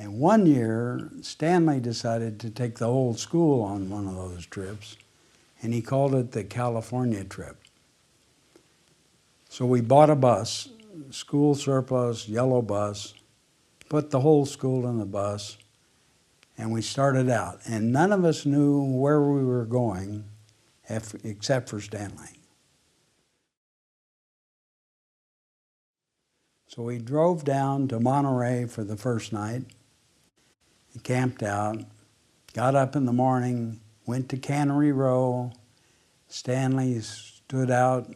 And one year, Stanley decided to take the whole school on one of those trips, and he called it the California trip. So we bought a bus, school surplus, yellow bus, put the whole school in the bus, and we started out. And none of us knew where we were going except for Stanley. So we drove down to Monterey for the first night, camped out, got up in the morning, went to Cannery Row. Stanley stood out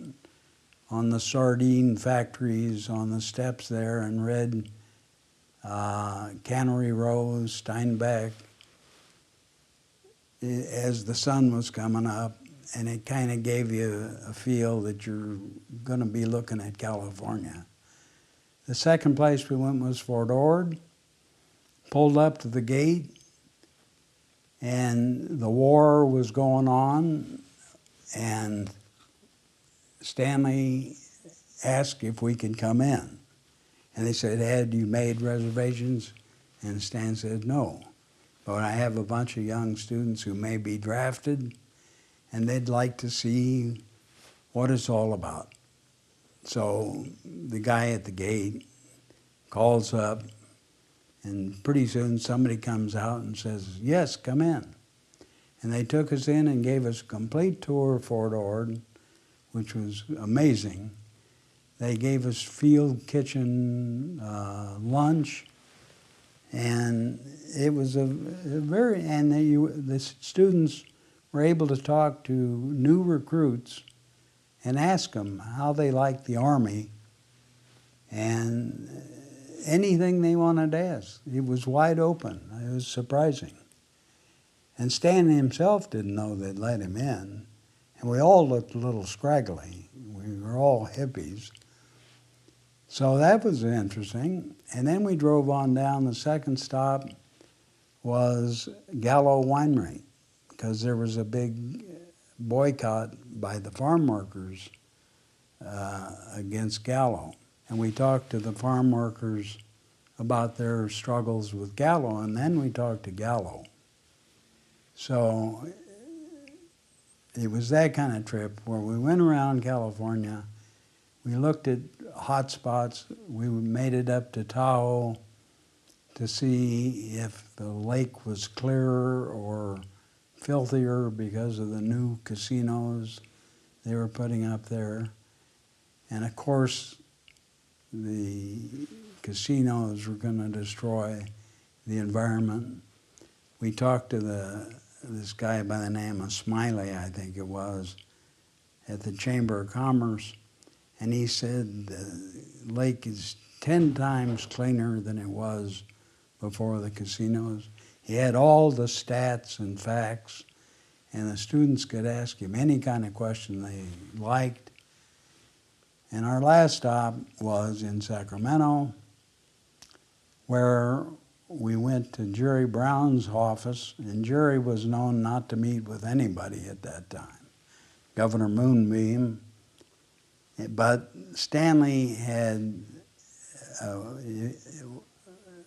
on the sardine factories on the steps there and read Cannery Row, Steinbeck, as the sun was coming up, and it kind of gave you a feel that you're going to be looking at California. The second place we went was Fort Ord. Pulled up to the gate, and the war was going on, and Stanley asked if we could come in. And they said, "Had you made reservations?" And Stan said, "No, but I have a bunch of young students who may be drafted, and they'd like to see what it's all about." So the guy at the gate calls up, and pretty soon somebody comes out and says, "Yes, come in." And they took us in and gave us a complete tour of Fort Ord, which was amazing. They gave us field kitchen lunch, and it was a very, and the students were able to talk to new recruits and ask them how they liked the Army, and anything they wanted to ask. It was wide open. It was surprising. And Stan himself didn't know they'd let him in. And we all looked a little scraggly. We were all hippies. So that was interesting. And then we drove on down. The second stop was Gallo Winery, because there was a big boycott by the farm workers against Gallo. And we talked to the farm workers about their struggles with Gallo, and then we talked to Gallo. So it was that kind of trip where we went around California, we looked at hot spots, we made it up to Tahoe to see if the lake was clearer or filthier because of the new casinos they were putting up there. And of course, the casinos were going to destroy the environment. We talked to this guy by the name of Smiley, I think it was, at the Chamber of Commerce, and he said the lake is 10 times cleaner than it was before the casinos. He had all the stats and facts, and the students could ask him any kind of question they liked. And our last stop was in Sacramento, where we went to Jerry Brown's office, and Jerry was known not to meet with anybody at that time, Governor Moonbeam. But Stanley had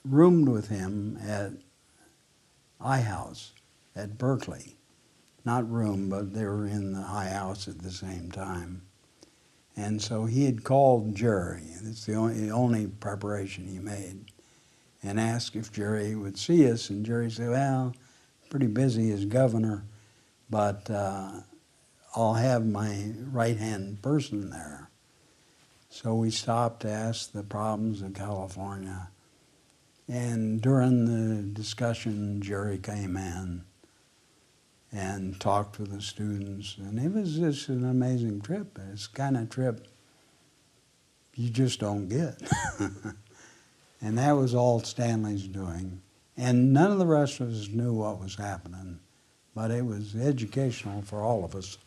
roomed with him at I-House at Berkeley. Not room, but they were in the I-House at the same time. And so he had called Jerry, it's the only preparation he made, and asked if Jerry would see us. And Jerry said, "Well, pretty busy as governor, but I'll have my right-hand person there." So we stopped to ask the problems of California. And during the discussion, Jerry came in and talked with the students. And it was just an amazing trip. It's the kind of trip you just don't get. And that was all Stanley's doing. And none of the rest of us knew what was happening, but it was educational for all of us.